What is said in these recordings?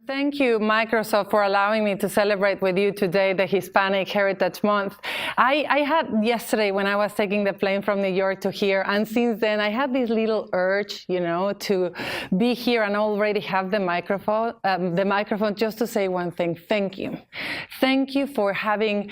Thank you, Microsoft, for allowing me to celebrate with you today the Hispanic Heritage Month. I had yesterday when I was taking the plane from New York to here, and since then I had this little urge, to be here and already have the microphone just to say one thing. Thank you. Thank you for having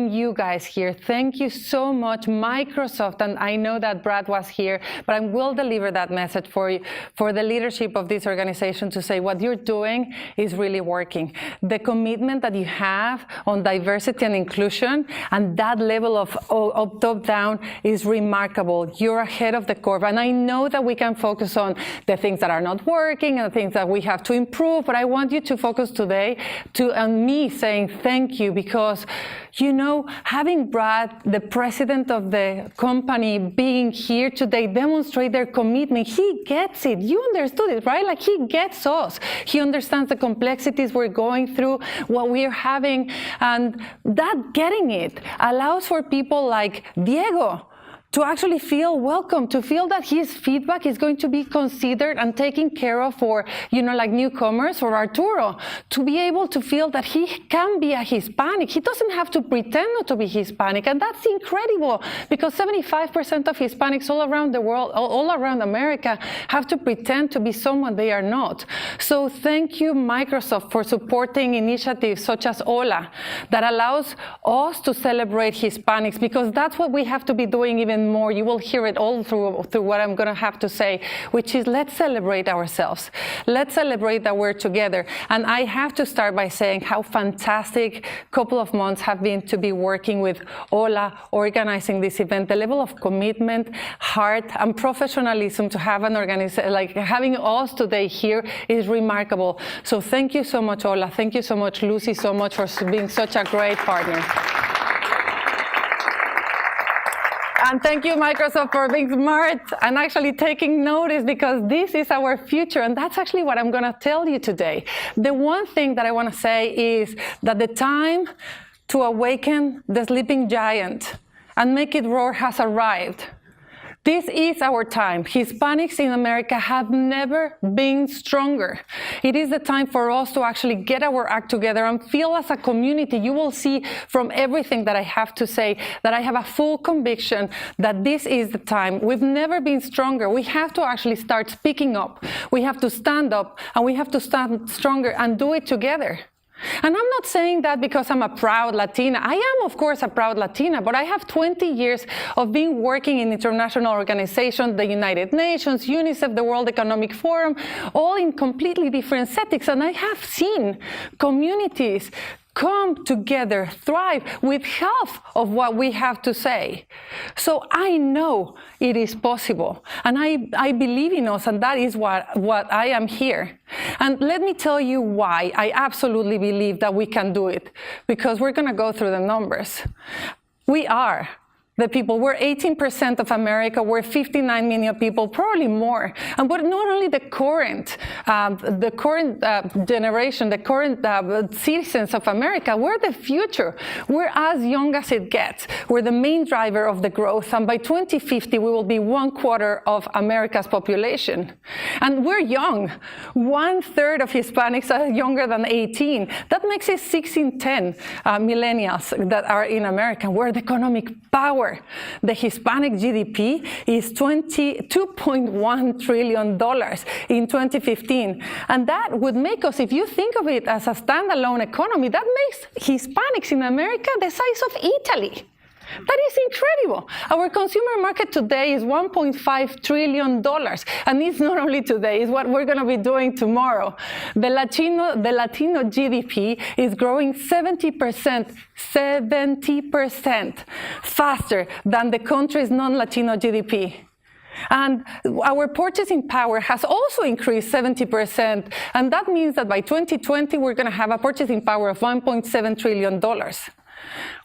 you guys here. Thank you so much, Microsoft. And I know that Brad was here, but I will deliver that message for you, for the leadership of this organization, to say what you're doing is really working. The commitment that you have on diversity and inclusion and that level of top-down is remarkable. You're ahead of the curve. And I know that we can focus on the things that are not working and the things that we have to improve, but I want you to focus today on me saying thank you, because having Brad, the president of the company, being here today, demonstrate their commitment. He gets it. You understood it, right? Like, he gets us. He understands the complexities we're going through, what we're having, and that getting it allows for people like Diego to actually feel welcome, to feel that his feedback is going to be considered and taken care of for, like newcomers, or Arturo, to be able to feel that he can be a Hispanic. He doesn't have to pretend not to be Hispanic, and that's incredible, because 75% of Hispanics all around the world, all around America, have to pretend to be someone they are not. So thank you, Microsoft, for supporting initiatives such as Hola, that allows us to celebrate Hispanics, because that's what we have to be doing even more. You will hear it all through what I'm going to have to say, which is, let's celebrate ourselves. Let's celebrate that we're together. And I have to start by saying how fantastic couple of months have been to be working with Hola, organizing this event. The level of commitment, heart, and professionalism to have an organization, like having us today here, is remarkable. So thank you so much, Hola. Thank you so much, Lucy, so much for being such a great partner. And thank you, Microsoft, for being smart and actually taking notice, because this is our future. And that's actually what I'm going to tell you today. The one thing that I want to say is that the time to awaken the sleeping giant and make it roar has arrived. This is our time. Hispanics in America have never been stronger. It is the time for us to actually get our act together and feel as a community. You will see from everything that I have to say that I have a full conviction that this is the time. We've never been stronger. We have to actually start speaking up. We have to stand up, and we have to stand stronger and do it together. And I'm not saying that because I'm a proud Latina. I am, of course, a proud Latina, but I have 20 years of being working in international organizations, the United Nations, UNICEF, the World Economic Forum, all in completely different settings. And I have seen communities come together, thrive with half of what we have to say. So I know it is possible, and I believe in us, and that is what I am here. And let me tell you why I absolutely believe that we can do it, because we're going to go through the numbers. We are the people. We're 18% of America. We're 59 million people, probably more. And but not only the current generation, the current citizens of America, we're the future. We're as young as it gets. We're the main driver of the growth. And by 2050, we will be 1/4 of America's population. And we're young. 1/3 of Hispanics are younger than 18. That makes it 6 in 10 millennials that are in America. We're the economic power. The Hispanic GDP is $22.1 trillion in 2015. And that would make us, if you think of it as a standalone economy, that makes Hispanics in America the size of Italy. That is incredible. Our consumer market today is $1.5 trillion. And it's not only today, it's what we're going to be doing tomorrow. The Latino GDP is growing 70% faster than the country's non-Latino GDP. And our purchasing power has also increased 70%. And that means that by 2020, we're going to have a purchasing power of $1.7 trillion.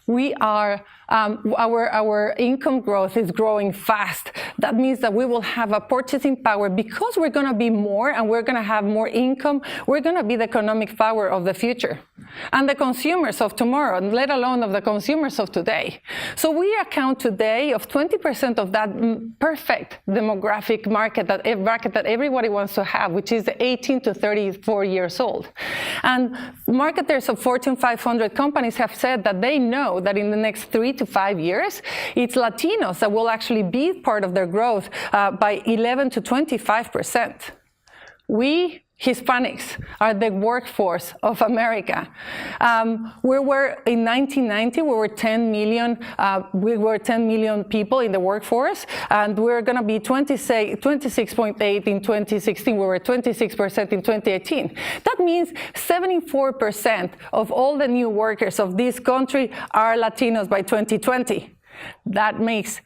We are our income growth is growing fast. That means that we will have a purchasing power because we're going to be more and we're going to have more income. We're going to be the economic power of the future and the consumers of tomorrow, let alone of the consumers of today. So we account today of 20% of that perfect demographic bracket that everybody wants to have, which is the 18 to 34 years old. And marketers of Fortune 500 companies have said that they know that in the next 3 to 5 years, it's Latinos that will actually be part of their growth by 11 to 25%. We Hispanics are the workforce of America. We were in 1990. We were 10 million. We were 10 million people in the workforce, and we're going to be 26.8 in 2016. We were 26% in 2018. That means 74% of all the new workers of this country are Latinos by 2020. That makes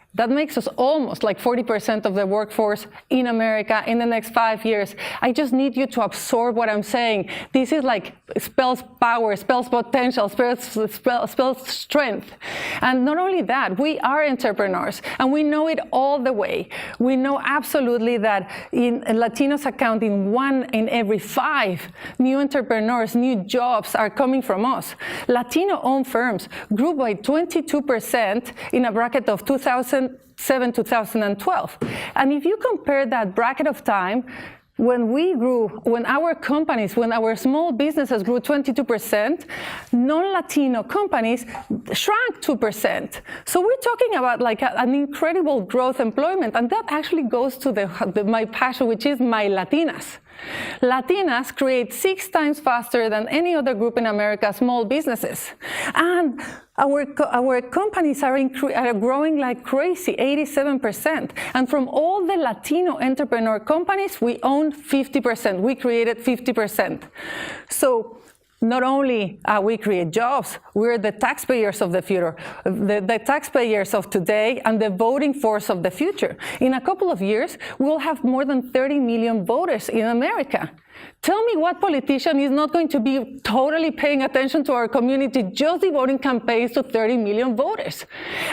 us almost like 40% of the workforce in America in the next 5 years. I just need you to absorb what I'm saying. This is like spells power, spells potential, spells strength. And not only that, we are entrepreneurs, and we know it all the way. We know absolutely that in Latinos accounting 1 in every 5 new entrepreneurs, new jobs are coming from us. Latino-owned firms grew by 22% in a bracket of 2007-2012. And if you compare that bracket of time, when our small businesses grew 22%, non-Latino companies shrank 2%. So we're talking about like an incredible growth employment, and that actually goes to my passion, which is my Latinas. Latinas create 6 times faster than any other group in America small businesses. And our companies are growing like crazy, 87%. And from all the Latino entrepreneur companies, we own 50%. We created 50%. So not only we create jobs, we're the taxpayers of the future, the taxpayers of today, and the voting force of the future. In a couple of years, we'll have more than 30 million voters in America. Tell me what politician is not going to be totally paying attention to our community, just devoting campaigns to 30 million voters.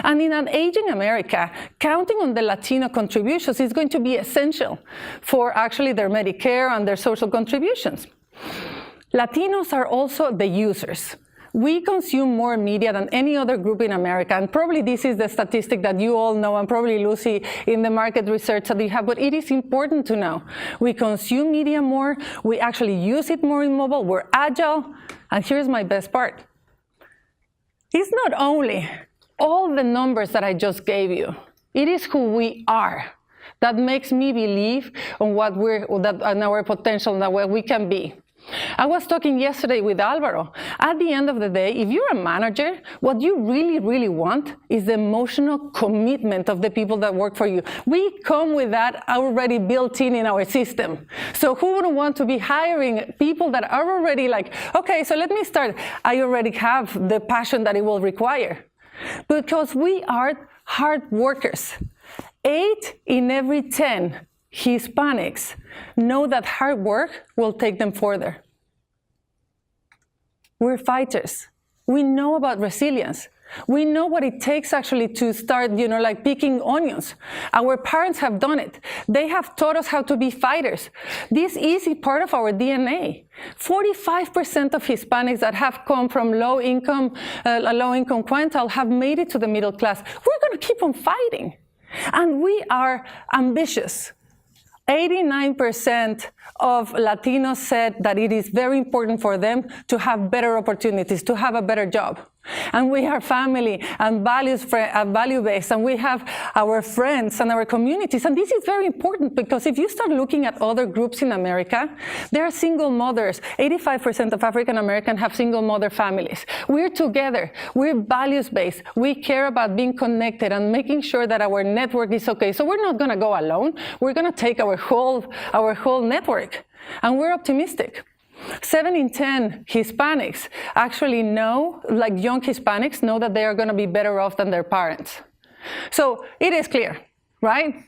And in an aging America, counting on the Latino contributions is going to be essential for actually their Medicare and their social contributions. Latinos are also the users. We consume more media than any other group in America, and probably this is the statistic that you all know, and probably Lucy in the market research that you have, but it is important to know. We consume media more, we actually use it more in mobile, we're agile, and here's my best part. It's not only all the numbers that I just gave you, it is who we are that makes me believe on on our potential and what we can be. I was talking yesterday with Alvaro. At the end of the day, if you're a manager, what you really, really want is the emotional commitment of the people that work for you. We come with that already built in our system. So who wouldn't want to be hiring people that are already like, okay, so let me start. I already have the passion that it will require. Because we are hard workers. 8 in every 10 Hispanics know that hard work will take them further. We're fighters. We know about resilience. We know what it takes actually to start, like picking onions. Our parents have done it. They have taught us how to be fighters. This is part of our DNA. 45% of Hispanics that have come from a low-income quintile have made it to the middle class. We're going to keep on fighting. And we are ambitious. 89% of Latinos said that it is very important for them to have better opportunities, to have a better job. And we are family and value-based, and we have our friends and our communities. And this is very important because if you start looking at other groups in America, there are single mothers. 85% of African Americans have single mother families. We're together. We're values-based. We care about being connected and making sure that our network is okay. So we're not going to go alone. We're going to take our whole network. And we're optimistic. 7 in 10 Hispanics actually know, like young Hispanics, know that they are going to be better off than their parents. So it is clear, right?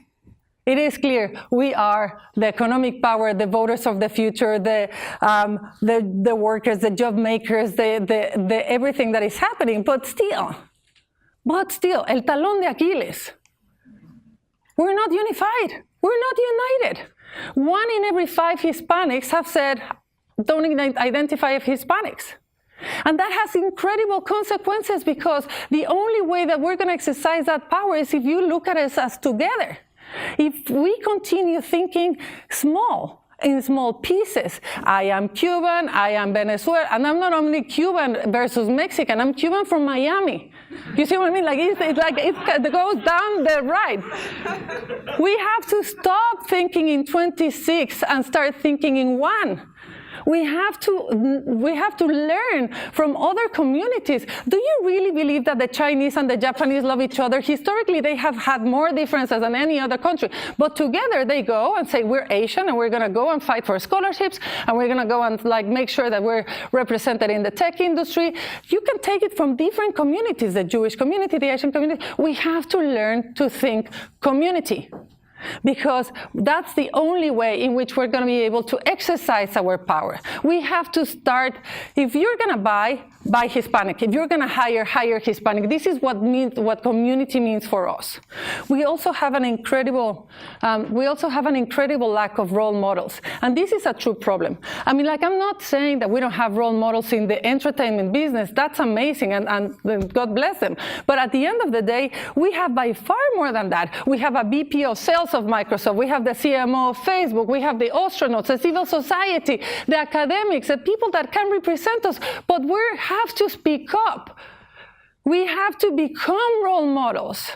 It is clear we are the economic power, the voters of the future, the workers, the job makers, the everything that is happening. But still, But still, el talón de Aquiles. We're not unified. We're not united. 1 in every 5 Hispanics have said, don't identify as Hispanics. And that has incredible consequences, because the only way that we're going to exercise that power is if you look at us as together. If we continue thinking small, in small pieces, I am Cuban, I am Venezuelan, and I'm not only Cuban versus Mexican, I'm Cuban from Miami. You see what I mean? Like it goes down the right. We have to stop thinking in 26 and start thinking in 1. We have to learn from other communities. Do you really believe that the Chinese and the Japanese love each other? Historically, they have had more differences than any other country. But together they go and say, we're Asian, and we're going to go and fight for scholarships, and we're going to go and make sure that we're represented in the tech industry. You can take it from different communities, the Jewish community, the Asian community. We have to learn to think community, because that's the only way in which we're going to be able to exercise our power. We have to start, if you're going to buy Hispanic. If you're going to hire Hispanic. This is what community means for us. We also have an incredible lack of role models, and this is a true problem. I mean, I'm not saying that we don't have role models in the entertainment business. That's amazing, and God bless them. But at the end of the day, we have by far more than that. We have a VP of sales of Microsoft. We have the CMO of Facebook. We have the astronauts, the civil society, the academics, the people that can represent us. But we have to speak up. We have to become role models.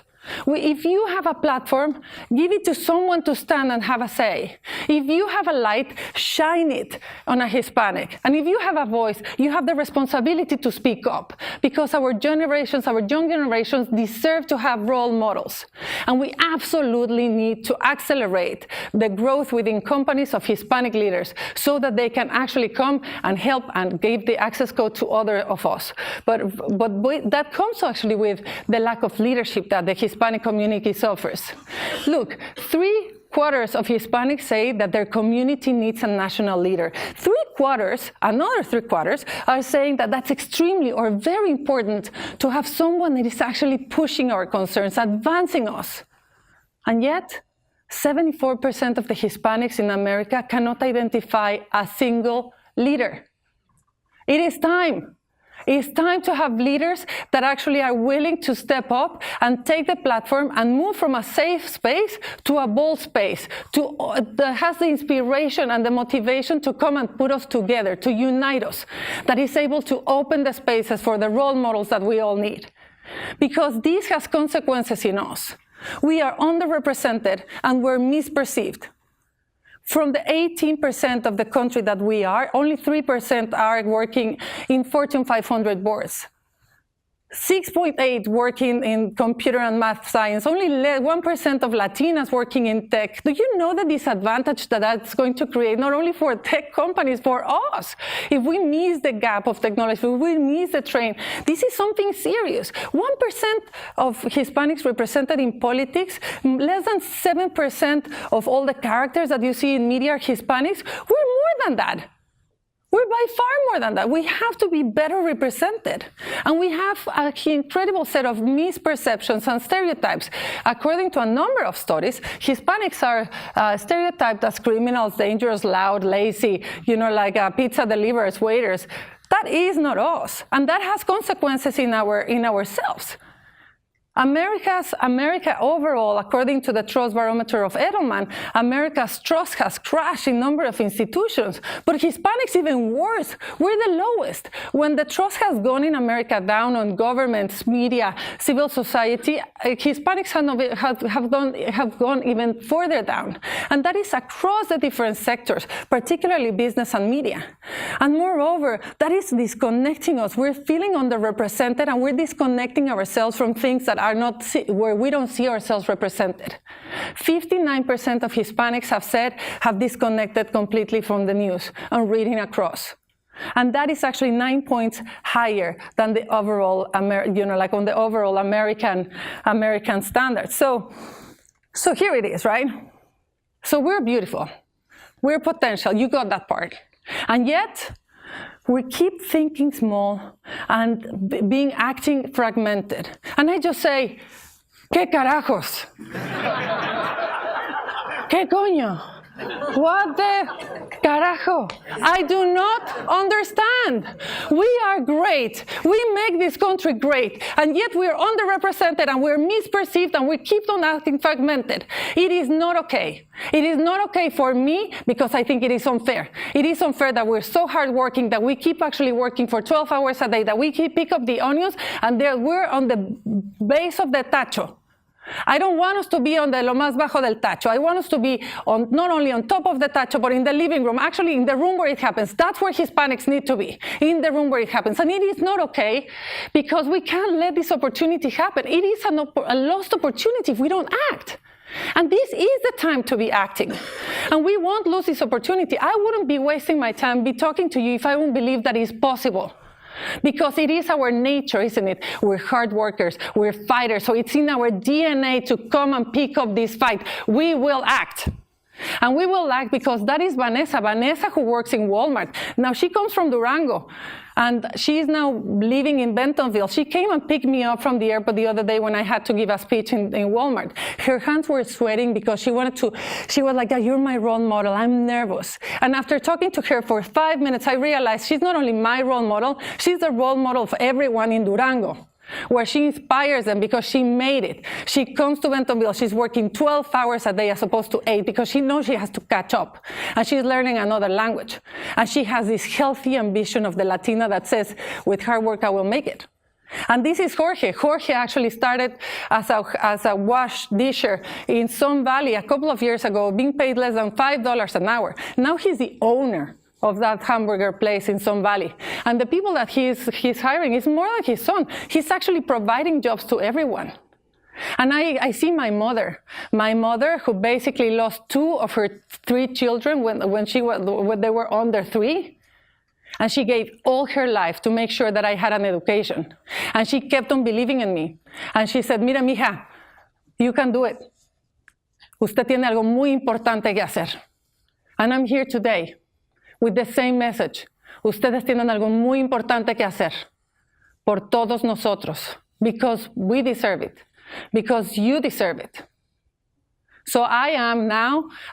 If you have a platform, give it to someone to stand and have a say. If you have a light, shine it on a Hispanic. And if you have a voice, you have the responsibility to speak up, because our young generations deserve to have role models. And we absolutely need to accelerate the growth within companies of Hispanic leaders so that they can actually come and help and give the access code to other of us. But that comes actually with the lack of leadership that the Hispanic community suffers. Look, 3/4 of Hispanics say that their community needs a national leader. Another 3/4 are saying that that's extremely or very important to have someone that is actually pushing our concerns, advancing us. And yet, 74% of the Hispanics in America cannot identify a single leader. It is time. It's time to have leaders that actually are willing to step up and take the platform and move from a safe space to a bold space, that has the inspiration and the motivation to come and put us together, to unite us, that is able to open the spaces for the role models that we all need. Because this has consequences in us. We are underrepresented and we're misperceived. From the 18% of the country that we are, only 3% are working in Fortune 500 boards. 6.8 working in computer and math science, only 1% of Latinas working in tech. Do you know the disadvantage that that's going to create, not only for tech companies, for us? If we miss the gap of technology, if we miss the train, this is something serious. 1% of Hispanics represented in politics, less than 7% of all the characters that you see in media are Hispanics. We're more than that. We're by far more than that. We have to be better represented. And we have an incredible set of misperceptions and stereotypes. According to a number of studies, Hispanics are stereotyped as criminals, dangerous, loud, lazy, like pizza deliverers, waiters. That is not us. And that has consequences in ourselves. America overall, according to the trust barometer of Edelman, America's trust has crashed in number of institutions. But Hispanics even worse. We're the lowest. When the trust has gone in America down on governments, media, civil society, Hispanics have gone even further down. And that is across the different sectors, particularly business and media. And moreover, that is disconnecting us. We're feeling underrepresented, and we're disconnecting ourselves from things that are not where we don't see ourselves represented. 59% of Hispanics have disconnected completely from the news and reading across. And that is actually 9 points higher than the overall, on the overall American standard. So here it is, right? So we're beautiful. We're potential. You got that part. And yet, we keep thinking small and acting fragmented. And I just say, ¿Qué carajos? ¿Qué coño? What the carajo? I do not understand. We are great. We make this country great. And yet we are underrepresented and we're misperceived and we keep on acting fragmented. It is not okay. It is not okay for me because I think it is unfair. It is unfair that we're so hardworking, that we keep actually working for 12 hours a day, that we keep pick up the onions and that we're on the base of the tacho. I don't want us to be on the lo más bajo del tacho. I want us to be not only on top of the tacho, but in the living room, actually in the room where it happens. That's where Hispanics need to be, in the room where it happens. And it is not okay because we can't let this opportunity happen. It is a lost opportunity if we don't act. And this is the time to be acting. And we won't lose this opportunity. I wouldn't be wasting my time be talking to you if I wouldn't believe that it's possible. Because it is our nature, isn't it? We're hard workers, we're fighters, so it's in our DNA to come and pick up this fight. We will act. And we will act because that is Vanessa who works in Walmart. Now she comes from Durango, and she is now living in Bentonville. She came and picked me up from the airport the other day when I had to give a speech in Walmart. Her hands were sweating because she was like, you're my role model, I'm nervous. And after talking to her for 5 minutes, I realized she's not only my role model, she's the role model of everyone in Durango, where she inspires them because she made it. She comes to Bentonville, she's working 12 hours a day as opposed to 8 because she knows she has to catch up. And she's learning another language. And she has this healthy ambition of the Latina that says, with hard work, I will make it. And this is Jorge. Jorge actually started as a wash disher in Sun Valley a couple of years ago, being paid less than $5 an hour. Now he's the owner of that hamburger place in Sun Valley. And the people that he's hiring is more like his son. He's actually providing jobs to everyone. And I see my mother who basically lost 2 of her 3 children when they were under 3. And she gave all her life to make sure that I had an education. And she kept on believing in me. And she said, mira, mija, you can do it. Usted tiene algo muy importante que hacer. And I'm here today with the same message. Ustedes tienen algo muy importante que hacer por todos nosotros, because we deserve it, because you deserve it. So I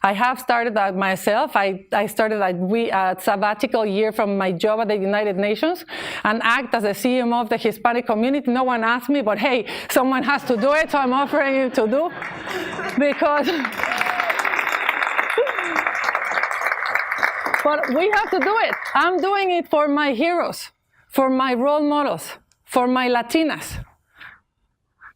have started that myself. I started a sabbatical year from my job at the United Nations and act as the CMO of the Hispanic community. No one asked me, but hey, someone has to do it, so I'm offering it to do, because but we have to do it. I'm doing it for my heroes, for my role models, for my Latinas.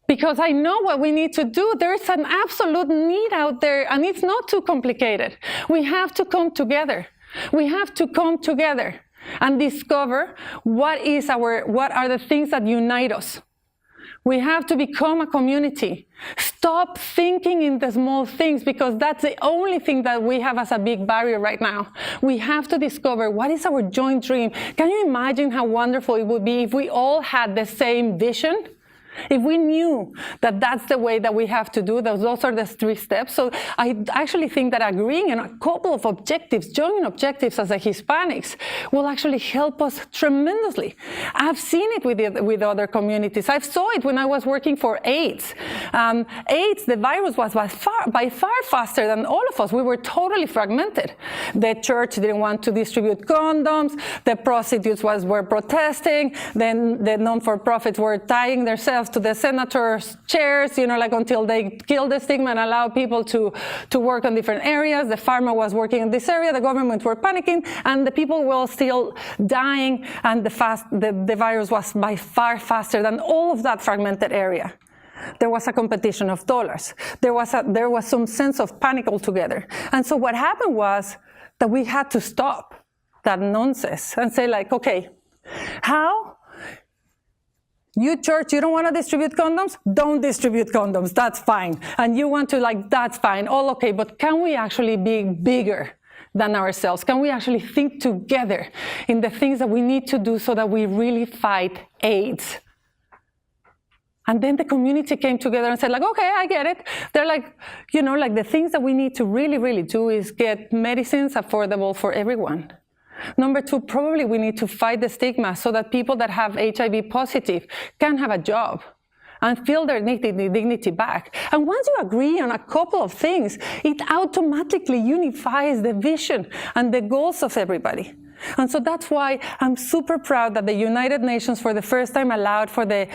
Because I know what we need to do. There's an absolute need out there, and it's not too complicated. We have to come together. We have to come together and discover what are the things that unite us. We have to become a community. Stop thinking in the small things, because that's the only thing that we have as a big barrier right now. We have to discover what is our joint dream. Can you imagine how wonderful it would be if we all had the same vision? If we knew that that's the way that we have to do, those are the 3 steps. So I actually think that agreeing on a couple of objectives, joint objectives as a Hispanics, will actually help us tremendously. I've seen it with other communities. I saw it when I was working for AIDS. AIDS, the virus was by far faster than all of us. We were totally fragmented. The church didn't want to distribute condoms. The prostitutes were protesting. Then the non-for-profits were tying themselves to the senators' chairs, until they killed the stigma and allowed people to work on different areas. The pharma was working in this area, the government were panicking, and the people were still dying, and the virus was by far faster than all of that fragmented area. There was a competition of dollars. There was some sense of panic altogether. And so what happened was that we had to stop that nonsense and say, okay, how? You church, you don't want to distribute condoms? Don't distribute condoms, that's fine. And you want to, that's fine, all okay, but can we actually be bigger than ourselves? Can we actually think together in the things that we need to do so that we really fight AIDS? And then the community came together and said, okay, I get it. They're the things that we need to really, really do is get medicines affordable for everyone. Number two, probably we need to fight the stigma so that people that have HIV positive can have a job and feel their dignity back. And once you agree on a couple of things, it automatically unifies the vision and the goals of everybody. And so that's why I'm super proud that the United Nations for the first time allowed for the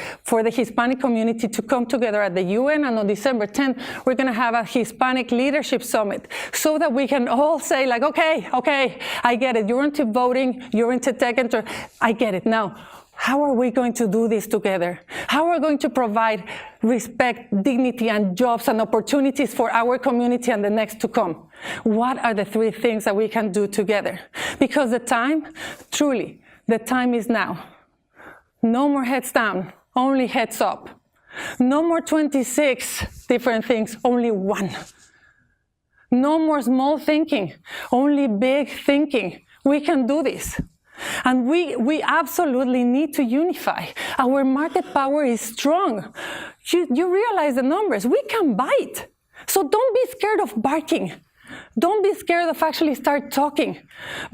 Hispanic community to come together at the UN, and on December 10th, we're gonna have a Hispanic Leadership Summit so that we can all say like, okay, I get it, you're into voting, you're into tech, I get it. Now, how are we going to do this together? How are we going to provide respect, dignity, and jobs and opportunities for our community and the next to come? What are the three things that we can do together? Because the time, truly, the time is now. No more heads down, only heads up. No more 26 different things, only one. No more small thinking, only big thinking. We can do this. And we absolutely need to unify. Our market power is strong. You realize the numbers. We can bite. So don't be scared of barking. Don't be scared of actually start talking.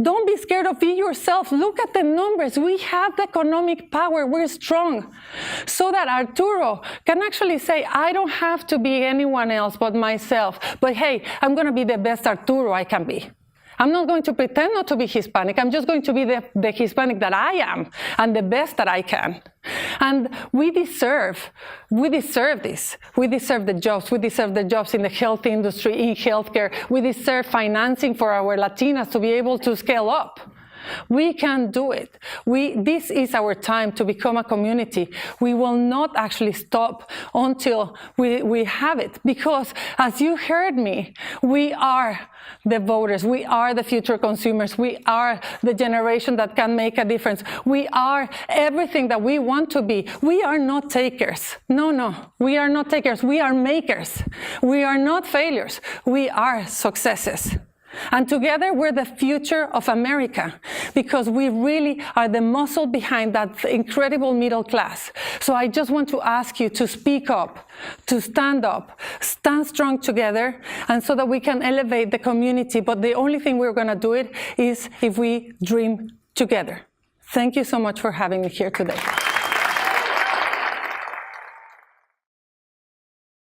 Don't be scared of be yourself. Look at the numbers. We have the economic power. We're strong. So that Arturo can actually say, I don't have to be anyone else but myself. But hey, I'm going to be the best Arturo I can be. I'm not going to pretend not to be Hispanic. I'm just going to be the Hispanic that I am and the best that I can. And we deserve this. We deserve the jobs. We deserve the jobs in the health industry, in healthcare. We deserve financing for our Latinas to be able to scale up. We can do it. This is our time to become a community. We will not actually stop until we have it. Because as you heard me, we are the voters. We are the future consumers. We are the generation that can make a difference. We are everything that we want to be. We are not takers. No, we are not takers. We are makers. We are not failures. We are successes. And together, we're the future of America, because we really are the muscle behind that incredible middle class. So I just want to ask you to speak up, to stand strong together, and so that we can elevate the community. But the only thing we're going to do it is if we dream together. Thank you so much for having me here today.